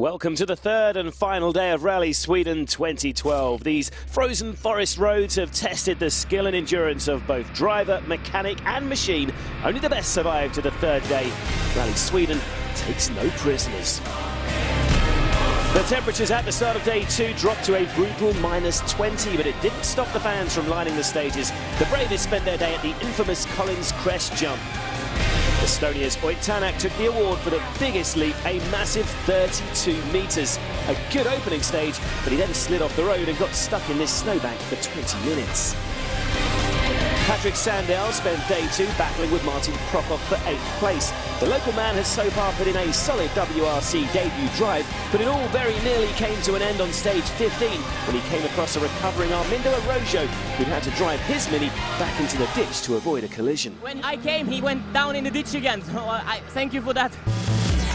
Welcome to the third and final day of Rally Sweden 2012. These frozen forest roads have tested the skill and endurance of both driver, mechanic and machine. Only the best survive to the third day. Rally Sweden takes no prisoners. The temperatures at the start of day 2 dropped to a brutal -20, but it didn't stop the fans from lining the stages. The bravest spent their day at the infamous Collins Crest jump. Estonia's Oitanak took the award for the biggest leap, a massive 32 metres. A good opening stage, but he then slid off the road and got stuck in this snowbank for 20 minutes. Patrick Sandell spent day 2 battling with Martin Prokop for 8th place. The local man has so far put in a solid WRC debut drive, but it all very nearly came to an end on stage 15 when he came across a recovering Armindo Arrojo, who'd had to drive his Mini back into the ditch to avoid a collision. When I came, he went down in the ditch again, so I thank you for that.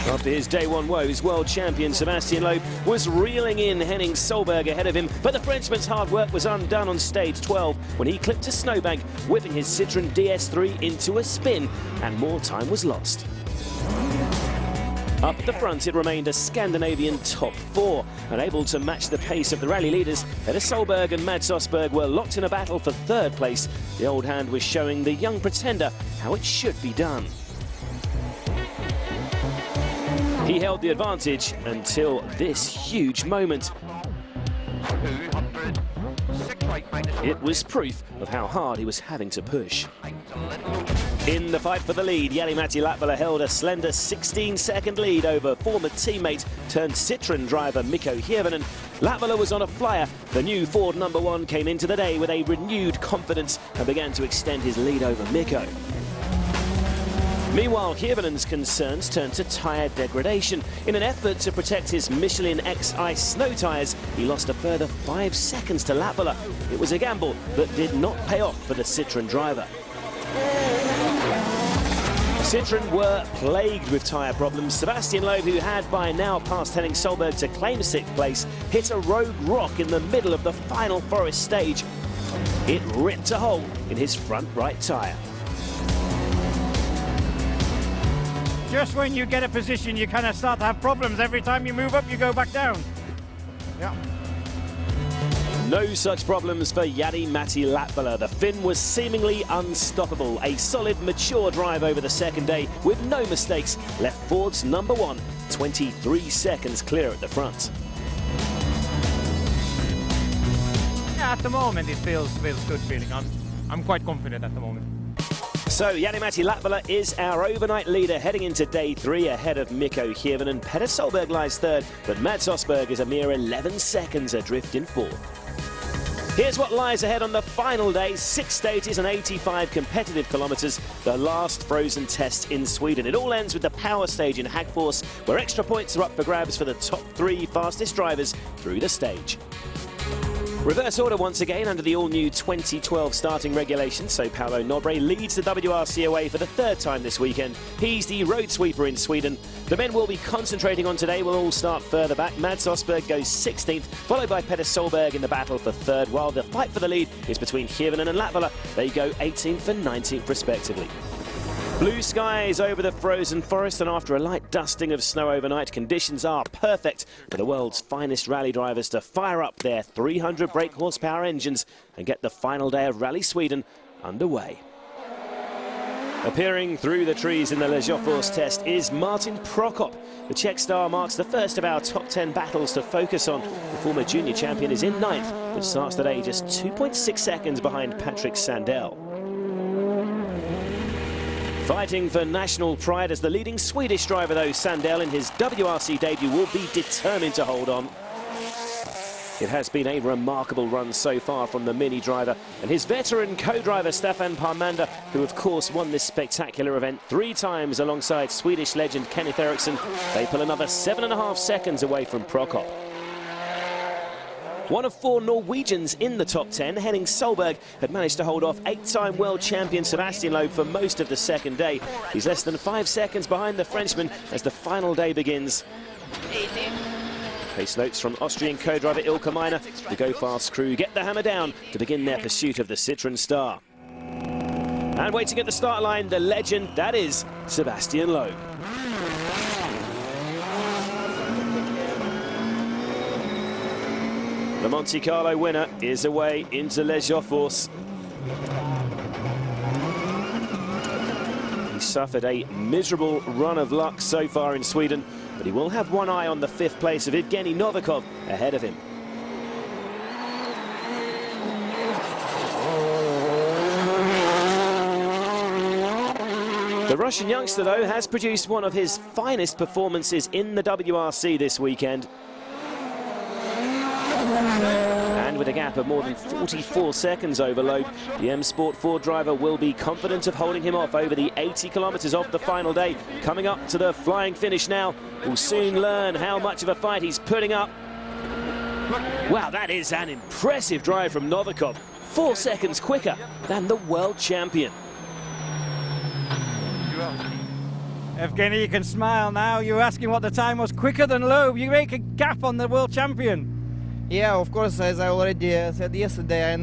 After his day 1 woes, world champion Sebastian Loeb was reeling in Henning Solberg ahead of him, but the Frenchman's hard work was undone on stage 12 when he clipped a snowbank, whipping his Citroën DS3 into a spin, and more time was lost. Up the front, it remained a Scandinavian top 4. Unable to match the pace of the rally leaders, Petter Solberg and Mads Osberg were locked in a battle for 3rd place. The old hand was showing the young pretender how it should be done. He held the advantage until this huge moment. It was proof of how hard he was having to push. In the fight for the lead, Jari-Matti Latvala held a slender 16-second lead over former teammate turned Citroën driver Mikko Hirvonen. Latvala was on a flyer. The new Ford #1 came into the day with a renewed confidence and began to extend his lead over Mikko. Meanwhile, Hirvonen's concerns turned to tyre degradation. In an effort to protect his Michelin X Ice snow tyres, he lost a further 5 seconds to Latvala. It was a gamble that did not pay off for the Citroën driver. Citroën were plagued with tyre problems. Sebastian Loeb, who had by now passed Henning Solberg to claim 6th place, hit a rogue rock in the middle of the final forest stage. It ripped a hole in his front right tyre. Just when you get a position, you kind of start to have problems. Every time you move up, you go back down. Yeah. No such problems for Jari-Matti Latvala. The Finn was seemingly unstoppable. A solid, mature drive over the second day with no mistakes left Ford's #1 23 seconds clear at the front. Yeah, at the moment it feels good feeling. I'm quite confident at the moment. So Jari-Matti Latvala is our overnight leader heading into day 3 ahead of Mikko Hirvonen. Petter Solberg lies 3rd, but Mads Osberg is a mere 11 seconds adrift in 4th. Here's what lies ahead on the final day. 6 stages and 85 competitive kilometres, the last frozen test in Sweden. It all ends with the power stage in Hagfors, where extra points are up for grabs for the top 3 fastest drivers through the stage. Reverse order once again under the all-new 2012 starting regulations, so Paolo Nobre leads the WRC away for the 3rd time this weekend. He's the road sweeper in Sweden. The men we'll be concentrating on today will all start further back. Mads Osberg goes 16th, followed by Petter Solberg in the battle for 3rd, while the fight for the lead is between Hirvonen and Latvala. They go 18th and 19th respectively. Blue skies over the frozen forest, and after a light dusting of snow overnight, conditions are perfect for the world's finest rally drivers to fire up their 300 brake horsepower engines and get the final day of Rally Sweden underway. Appearing through the trees in the Lejoforce test is Martin Prokop. The Czech star marks the first of our top 10 battles to focus on. The former junior champion is in 9th, but starts the day just 2.6 seconds behind Patrick Sandell. Fighting for national pride as the leading Swedish driver, though, Sandell in his WRC debut will be determined to hold on. It has been a remarkable run so far from the Mini driver and his veteran co-driver Staffan Parmander, who of course won this spectacular event 3 times alongside Swedish legend Kenneth Eriksson. They pull another 7.5 seconds away from Prokop. One of 4 Norwegians in the top 10, Henning Solberg, had managed to hold off 8-time world champion Sebastian Loeb for most of the second day. He's less than 5 seconds behind the Frenchman as the final day begins. Pace notes from Austrian co-driver Ilka Miner. The Go Fast crew get the hammer down to begin their pursuit of the Citroën star. And waiting at the start line, the legend, that is Sebastian Loeb. The Monte Carlo winner is away into Les Joffors. He suffered a miserable run of luck so far in Sweden, but he will have one eye on the 5th place of Evgeny Novikov ahead of him. The Russian youngster, though, has produced one of his finest performances in the WRC this weekend. And with a gap of more than 44 seconds overload, the M Sport 4 driver will be confident of holding him off over the 80 kilometres of the final day. Coming up to the flying finish now, we'll soon learn how much of a fight he's putting up. Wow, that is an impressive drive from Novikov. 4 seconds quicker than the world champion. Evgeny, you can smile now. You're asking what the time was. Quicker than Loeb. You make a gap on the world champion. Yeah, of course, as I already said yesterday, I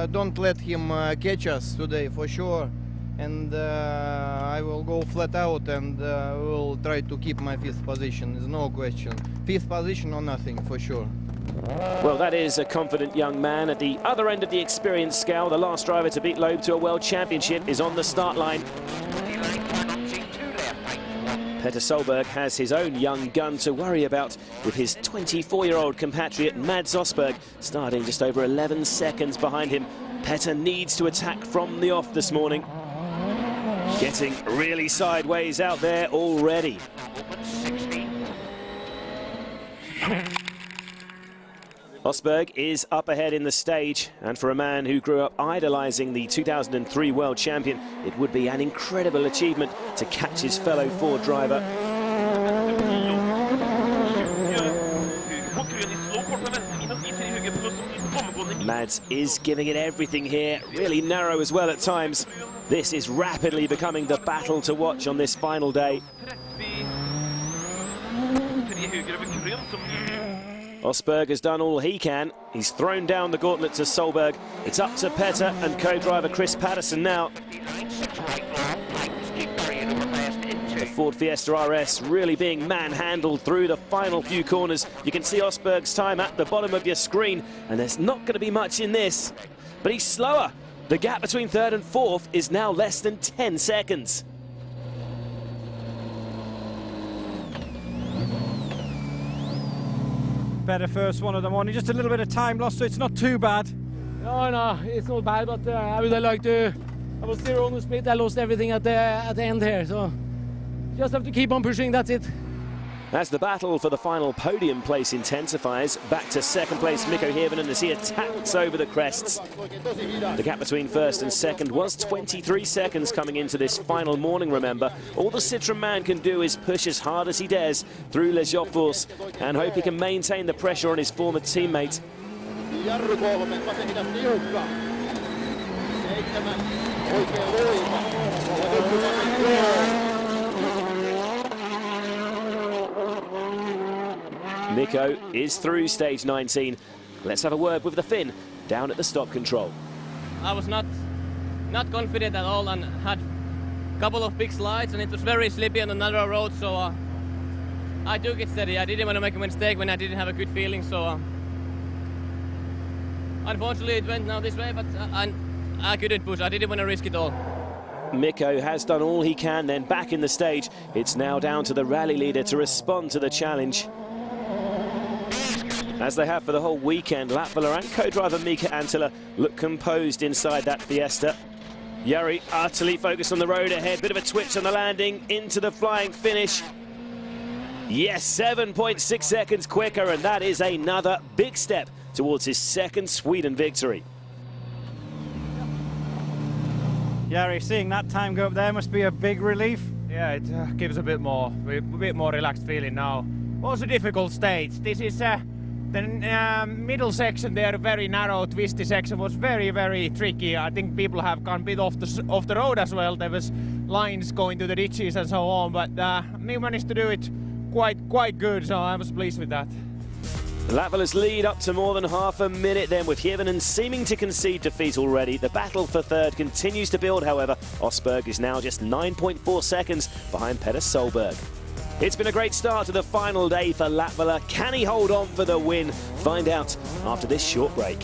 don't let him catch us today for sure. And I will go flat out and will try to keep my 5th position. There's no question. 5th position or nothing for sure. Well, that is a confident young man. At the other end of the experience scale, the last driver to beat Loeb to a world championship is on the start line. Petter Solberg has his own young gun to worry about, with his 24-year-old compatriot Mads Osberg starting just over 11 seconds behind him. Petter needs to attack from the off this morning. Getting really sideways out there already. Osberg is up ahead in the stage, and for a man who grew up idolising the 2003 world champion, it would be an incredible achievement to catch his fellow Ford driver. Mads is giving it everything here, really narrow as well at times. This is rapidly becoming the battle to watch on this final day. Osberg has done all he can. He's thrown down the gauntlet to Solberg. It's up to Petter and co-driver Chris Patterson now. The Ford Fiesta RS really being manhandled through the final few corners. You can see Osberg's time at the bottom of your screen, and there's not going to be much in this. But he's slower. The gap between 3rd and 4th is now less than 10 seconds. Better first one of the morning. Just a little bit of time lost, so it's not too bad. No, it's not bad, but I would like to. I was there on the split. I lost everything at the end here, so just have to keep on pushing. That's it. As the battle for the final podium place intensifies, back to 2nd place Mikko Hirvonen as he attacks over the crests. The gap between 1st and 2nd was 23 seconds coming into this final morning, remember. All the Citroën man can do is push as hard as he dares through Les Joffors and hope he can maintain the pressure on his former teammate. Mikko is through stage 19. Let's have a word with the Finn down at the stop control. I was not confident at all and had a couple of big slides, and it was very slippy on another road, so I took it steady. I didn't want to make a mistake when I didn't have a good feeling, so unfortunately it went now this way, but I couldn't push. I didn't want to risk it all. Mikko has done all he can then back in the stage. It's now down to the rally leader to respond to the challenge. As they have for the whole weekend, Latvala and co-driver Mika Anttila look composed inside that Fiesta. Jari utterly focused on the road ahead, bit of a twitch on the landing, into the flying finish. Yes, 7.6 seconds quicker, and that is another big step towards his 2nd Sweden victory. Jari, seeing that time go up there must be a big relief. Yeah, it gives a bit more relaxed feeling now. Also difficult stage. This is the middle section there, very narrow, twisty section, was very, very tricky. I think people have gone a bit off the road as well. There was lines going to the ditches and so on, but we managed to do it quite good, so I was pleased with that. Latvala's lead up to more than half a minute then, with Hirvonen seeming to concede defeat already. The battle for 3rd continues to build, however. Osberg is now just 9.4 seconds behind Petter Solberg. It's been a great start to the final day for Latvala. Can he hold on for the win? Find out after this short break.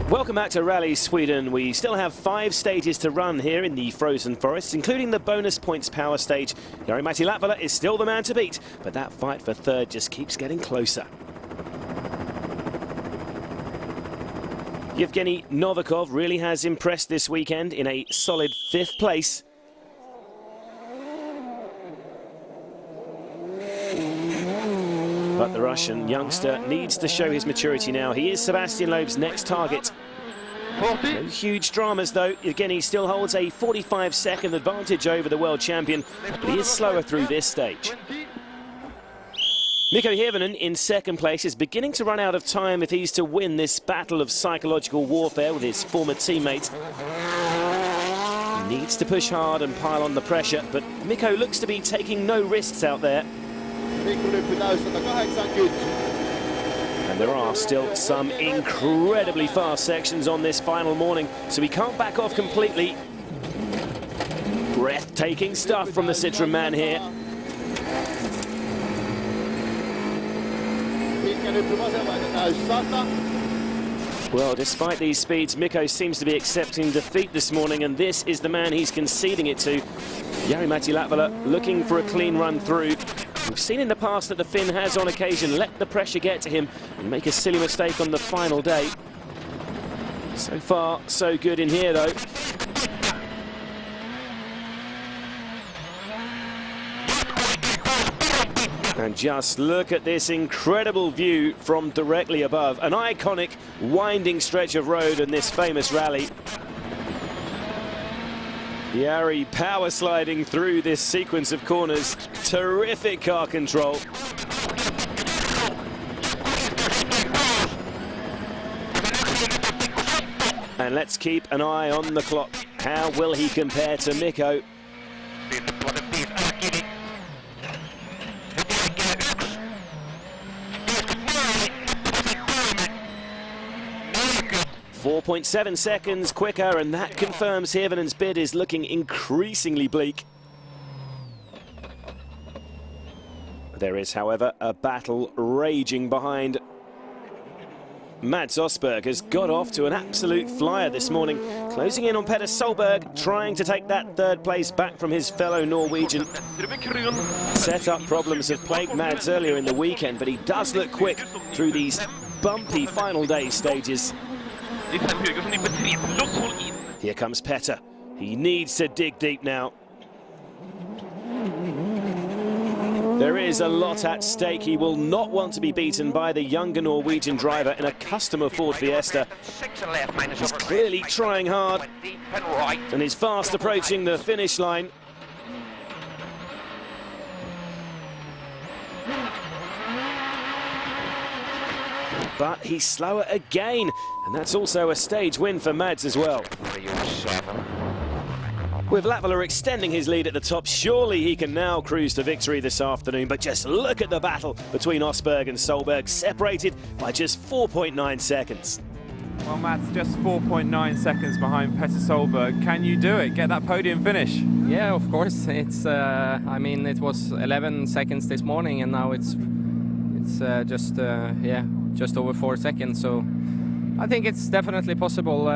Welcome back to Rally Sweden. We still have 5 stages to run here in the Frozen Forests, including the bonus points power stage. Jari-Matti Latvala is still the man to beat, but that fight for third just keeps getting closer. Yevgeny Novikov really has impressed this weekend in a solid 5th place. But the Russian youngster needs to show his maturity now. He is Sebastian Loeb's next target. No huge dramas though. Again, he still holds a 45-second advantage over the world champion, but he is slower through this stage. Mikko Hirvonen in 2nd place is beginning to run out of time if he's to win this battle of psychological warfare with his former teammate. He needs to push hard and pile on the pressure, but Mikko looks to be taking no risks out there. And there are still some incredibly fast sections on this final morning, so he can't back off completely. Breathtaking stuff from the Citroen man here. Well, despite these speeds, Mikko seems to be accepting defeat this morning, and this is the man he's conceding it to. Jari-Matti Latvala looking for a clean run through. We've seen in the past that the Finn has on occasion let the pressure get to him and make a silly mistake on the final day. So far, so good in here though. And just look at this incredible view from directly above. An iconic winding stretch of road in this famous rally. Jari power sliding through this sequence of corners. Terrific car control. And let's keep an eye on the clock. How will he compare to Mikko? 4.7 seconds quicker, and that confirms Hirvonen's bid is looking increasingly bleak. There is, however, a battle raging behind. Mads Osberg has got off to an absolute flyer this morning, closing in on Petter Solberg, trying to take that 3rd place back from his fellow Norwegian. Set-up problems have plagued Mads earlier in the weekend, but he does look quick through these bumpy final day stages. Here comes Petter. He needs to dig deep now. There is a lot at stake. He will not want to be beaten by the younger Norwegian driver in a customer Ford Fiesta. He's clearly trying hard and is fast approaching the finish line. But he's slower again, and that's also a stage win for Mads as well. With Latvala extending his lead at the top, surely he can now cruise to victory this afternoon. But just look at the battle between Osberg and Solberg, separated by just 4.9 seconds. Well, Matt's just 4.9 seconds behind Petter Solberg. Can you do it? Get that podium finish? Yeah, of course. It's I mean, it was 11 seconds this morning, and now it's just over 4 seconds. So I think it's definitely possible.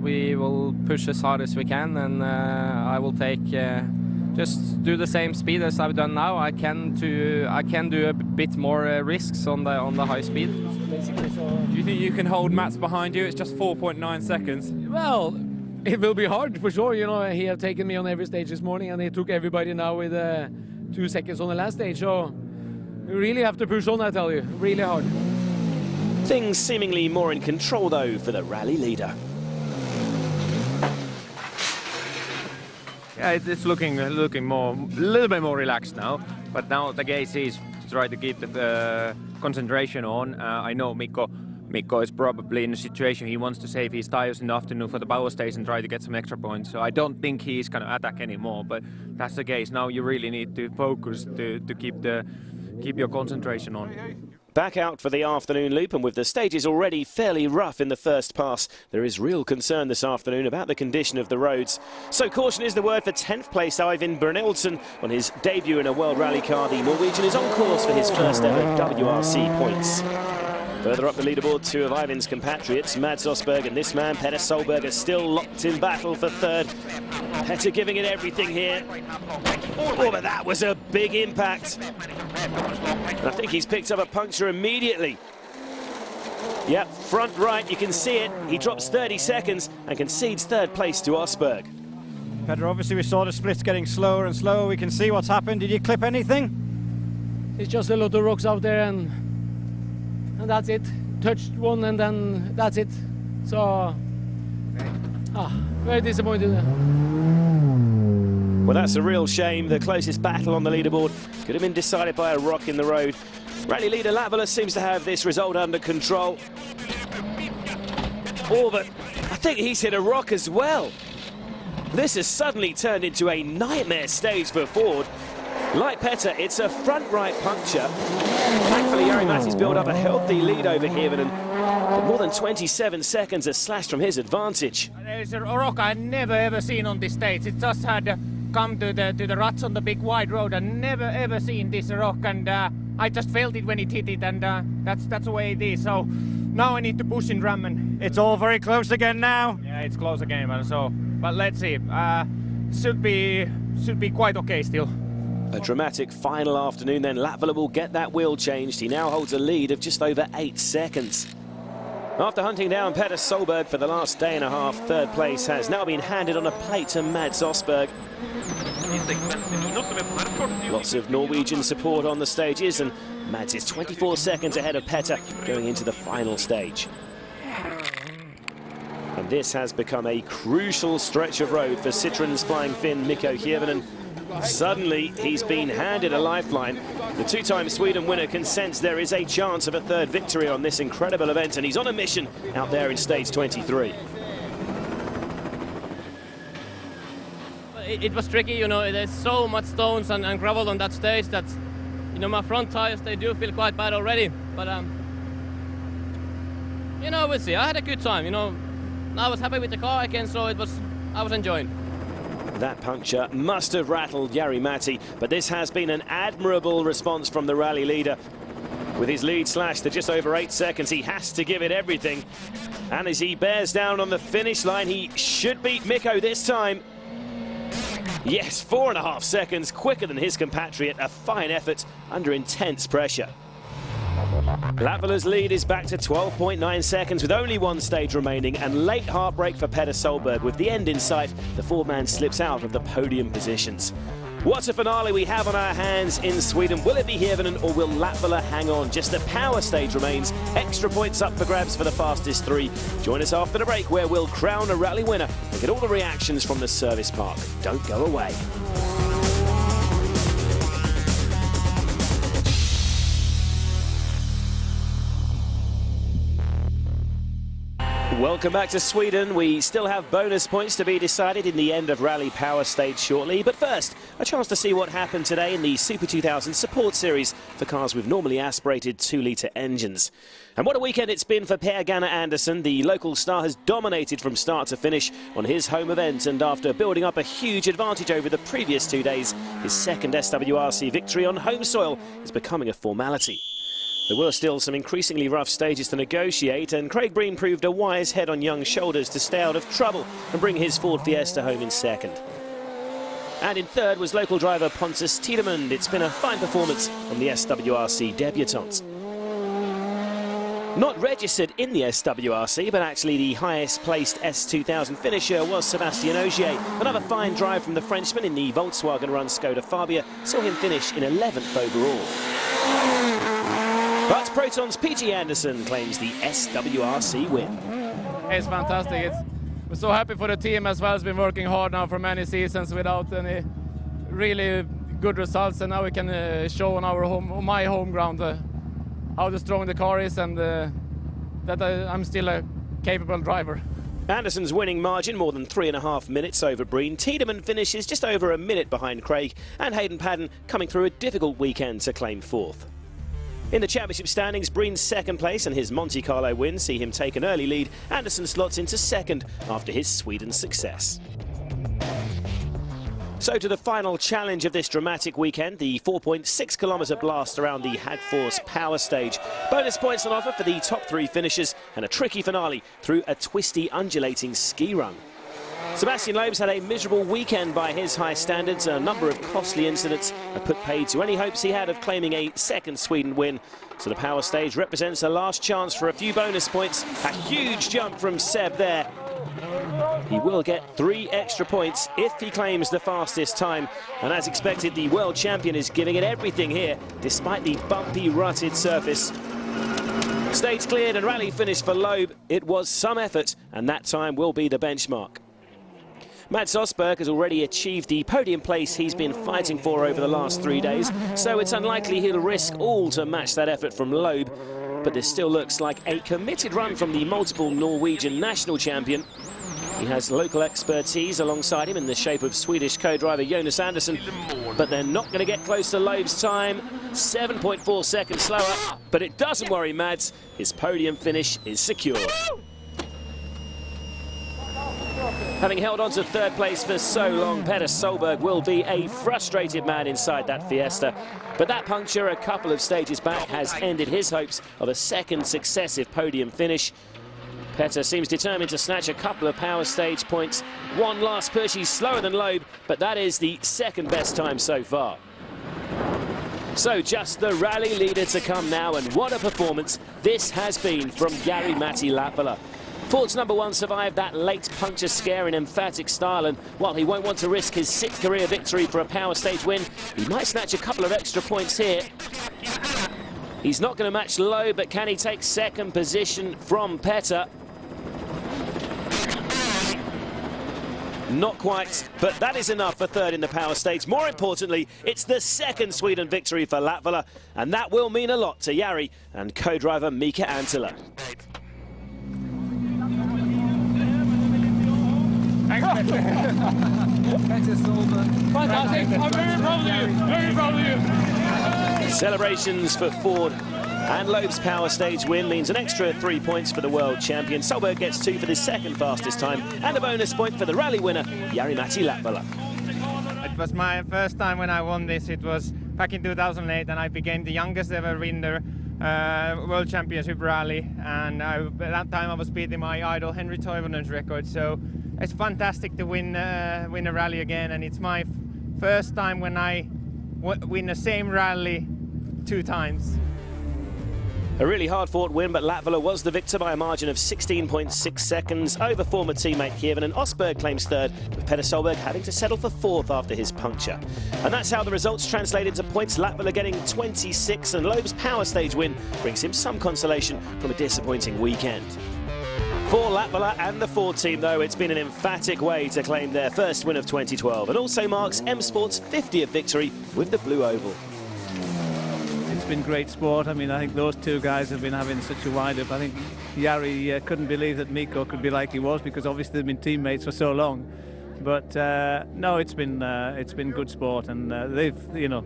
We will push as hard as we can, and I will take just do the same speed as I've done now. I can do a bit more risks on the high speed. Do you think you can hold Mats behind you? It's just 4.9 seconds. Well, it will be hard for sure. You know, he have taken me on every stage this morning, and he took everybody now with 2 seconds on the last stage. So we really have to push on, I tell you, really hard. Things seemingly more in control, though, for the rally leader. Yeah, it's looking more, a little bit more relaxed now. But now the case is to try to keep the concentration on. I know Mikko is probably in a situation he wants to save his tires in the afternoon for the power stage and try to get some extra points. So I don't think he's going to attack anymore. But that's the case. Now you really need to focus to keep your concentration on. Back out for the afternoon loop, and with the stages already fairly rough in the first pass, there is real concern this afternoon about the condition of the roads. So caution is the word for 10th place Eivind Brynildsen on his debut in a World Rally car. The Norwegian is on course for his first ever WRC points. Further up the leaderboard, two of Eivind's compatriots, Mads Osberg and this man, Petter Solberg, are still locked in battle for third. Petter giving it everything here. Oh, but that was a big impact. And I think he's picked up a puncture immediately. Yep, front right, you can see it. He drops 30 seconds and concedes third place to Osberg. Petter, obviously we saw the splits getting slower and slower. We can see what's happened. Did you clip anything? It's just a lot of rocks out there, and that's it. Touched one and then that's it. So, very disappointed. Well, that's a real shame. The closest battle on the leaderboard could have been decided by a rock in the road. Rally leader Latvala seems to have this result under control. Oh, but I think he's hit a rock as well. This has suddenly turned into a nightmare stage for Ford. Like Petter, it's a front right puncture. Thankfully, Jari-Matti's built up a healthy lead over here, and more than 27 seconds are slashed from his advantage. There's a rock I've never ever seen on this stage. It just had come to the ruts on the big wide road. I've never ever seen this rock, and I just felt it when it hit it, and that's the way it is. So now I need to push in Drammen. It's all very close again now. Yeah, it's close again, man. So, but let's see. Should be quite okay still. A dramatic final afternoon, then Latvala will get that wheel changed. He now holds a lead of just over 8 seconds. After hunting down Petter Solberg for the last day and a half, third place has now been handed on a plate to Mads Osberg. Lots of Norwegian support on the stages, and Mads is 24 seconds ahead of Petter going into the final stage. And this has become a crucial stretch of road for Citroen's flying Finn Mikko Hirvonen. Suddenly, he's been handed a lifeline. The two-time Sweden winner can sense there is a chance of a third victory on this incredible event, and he's on a mission out there in stage 23. It was tricky, you know, there's so much stones and gravel on that stage that, you know, my front tires, they do feel quite bad already. But, you know, we'll see. I had a good time, you know. I was happy with the car again, so I was enjoying. That puncture must have rattled Jari-Matti, but this has been an admirable response from the rally leader. With his lead slashed to just over 8 seconds, he has to give it everything. And as he bears down on the finish line, he should beat Mikko this time. Yes, 4.5 seconds quicker than his compatriot. A fine effort under intense pressure. Latvala's lead is back to 12.9 seconds with only one stage remaining, and late heartbreak for Petter Solberg. With the end in sight, the Ford-man slips out of the podium positions. What a finale we have on our hands in Sweden. Will it be Hirvonen or will Latvala hang on? Just the power stage remains. Extra points up for grabs for the fastest three. Join us after the break, where we'll crown a rally winner and get all the reactions from the service park. Don't go away. Welcome back to Sweden. We still have bonus points to be decided in the end of Rally Power Stage shortly. But first, a chance to see what happened today in the Super 2000 Support Series for cars with normally aspirated 2-litre engines. And what a weekend it's been for Per Ganna Andersen. The local star has dominated from start to finish on his home event, and after building up a huge advantage over the previous 2 days, his second SWRC victory on home soil is becoming a formality. There were still some increasingly rough stages to negotiate, and Craig Breen proved a wise head on young shoulders to stay out of trouble and bring his Ford Fiesta home in second. And in third was local driver Pontus Tiedemund. It's been a fine performance from the SWRC debutants. Not registered in the SWRC, but actually the highest placed S2000 finisher was Sébastien Ogier. Another fine drive from the Frenchman in the Volkswagen-run Skoda Fabia saw him finish in 11th overall. But Proton's PG Anderson claims the SWRC win. It's fantastic. We're so happy for the team as well. It's been working hard now for many seasons without any really good results, and now we can show on my home ground how strong the car is, and that I'm still a capable driver. Anderson's winning margin more than 3.5 minutes over Breen. Tiedemund finishes just over a minute behind Craig, and Hayden Padden coming through a difficult weekend to claim fourth. In the championship standings, Breen's second place and his Monte Carlo win see him take an early lead. Anderson slots into second after his Sweden success. So to the final challenge of this dramatic weekend, the 4.6 kilometre blast around the Hagfors power stage. Bonus points on offer for the top 3 finishers and a tricky finale through a twisty, undulating ski run. Sebastian Loeb's had a miserable weekend by his high standards. A number of costly incidents have put paid to any hopes he had of claiming a second Sweden win. So the power stage represents a last chance for a few bonus points. A huge jump from Seb there. He will get 3 extra points if he claims the fastest time. And as expected, the world champion is giving it everything here, despite the bumpy, rutted surface. Stage cleared and rally finished for Loeb. It was some effort, and that time will be the benchmark. Mats Osberg has already achieved the podium place he's been fighting for over the last 3 days, so it's unlikely he'll risk all to match that effort from Loeb. But this still looks like a committed run from the multiple Norwegian national champion. He has local expertise alongside him in the shape of Swedish co-driver Jonas Andersson, but they're not going to get close to Loeb's time. 7.4 seconds slower, but it doesn't worry Mads. His podium finish is secure. Having held on to third place for so long, Petter Solberg will be a frustrated man inside that Fiesta. But that puncture a couple of stages back has ended his hopes of a second successive podium finish. Petter seems determined to snatch a couple of power stage points. One last push, he's slower than Loeb, but that is the second best time so far. So just the rally leader to come now, and what a performance this has been from Jari-Matti Latvala. Ford's #1 survived that late puncture scare in emphatic style, and while he won't want to risk his 6th career victory for a power stage win, he might snatch a couple of extra points here. He's not going to match Loeb, but can he take second position from Petter? Not quite, but that is enough for third in the power stage. More importantly, it's the second Sweden victory for Latvala, and that will mean a lot to Jari and co-driver Mika Anttila. Fantastic. I'm very proud of you. Very proud of you. Celebrations for Ford and Loeb's power stage win means an extra 3 points for the world champion. Solberg gets 2 for the second fastest time and a bonus point for the rally winner, Jari-Matti Latvala. It was my first time when I won this. It was back in 2008, and I became the youngest ever winner World Championship rally. And at that time I was beating my idol Henry Toivonen's record. So it's fantastic to win a rally again, and it's my first time when I win the same rally 2 times. A really hard-fought win, but Latvala was the victor by a margin of 16.6 seconds over former teammate Kievan, and Osberg claims third, with Petter Solberg having to settle for 4th after his puncture. And that's how the results translate into points. Latvala getting 26, and Loeb's power stage win brings him some consolation from a disappointing weekend. For Latvala and the Ford team, though, it's been an emphatic way to claim their first win of 2012, and also marks M Sport's 50th victory with the Blue Oval. It's been great sport. I mean, I think those 2 guys have been having such a wind-up. I think Jari couldn't believe that Mikko could be like he was, because obviously they've been teammates for so long. But no, it's been good sport, and they've, you know,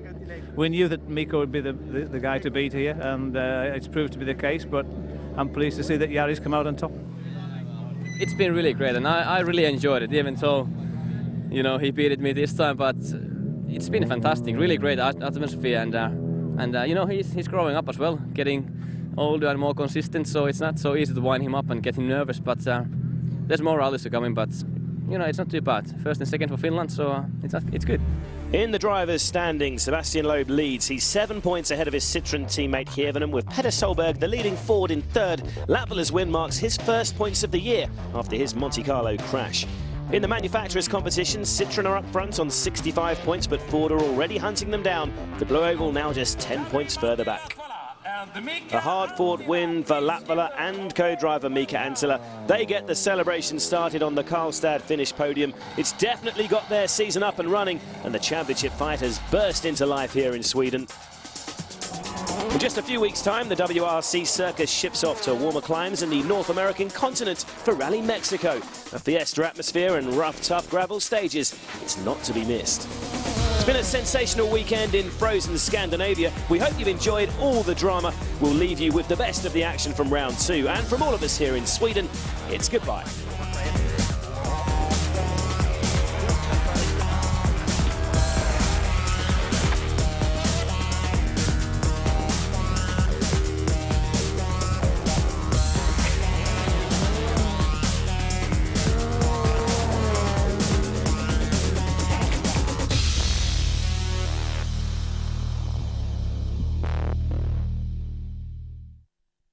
we knew that Mikko would be the guy to beat here, and it's proved to be the case. But I'm pleased to see that Jari's come out on top. It's been really great, and I really enjoyed it, even though, you know, he beat me this time. But it's been fantastic, really great atmosphere, and you know, he's growing up as well, getting older and more consistent. So it's not so easy to wind him up and get him nervous. But there's more rallies to come in, but you know, it's not too bad. First and second for Finland, so it's good. In the drivers' standings, Sebastian Loeb leads. He's 7 points ahead of his Citroën teammate Hirvonen, with Petter Solberg the leading Ford in third. Latvala's win marks his first points of the year after his Monte Carlo crash. In the manufacturers' competition, Citroën are up front on 65 points, but Ford are already hunting them down. The Blue Oval now just 10 points further back. A hard-fought win for Latvala and co-driver Mika Anttila. They get the celebration started on the Karlstad finish podium. It's definitely got their season up and running, and the championship fight has burst into life here in Sweden. In just a few weeks' time, the WRC circus ships off to warmer climes in the North American continent for Rally Mexico. A fiesta atmosphere and rough, tough gravel stages. It's not to be missed. been a sensational weekend in frozen Scandinavia. We hope you've enjoyed all the drama. We'll leave you with the best of the action from round 2. And from all of us here in Sweden, it's goodbye.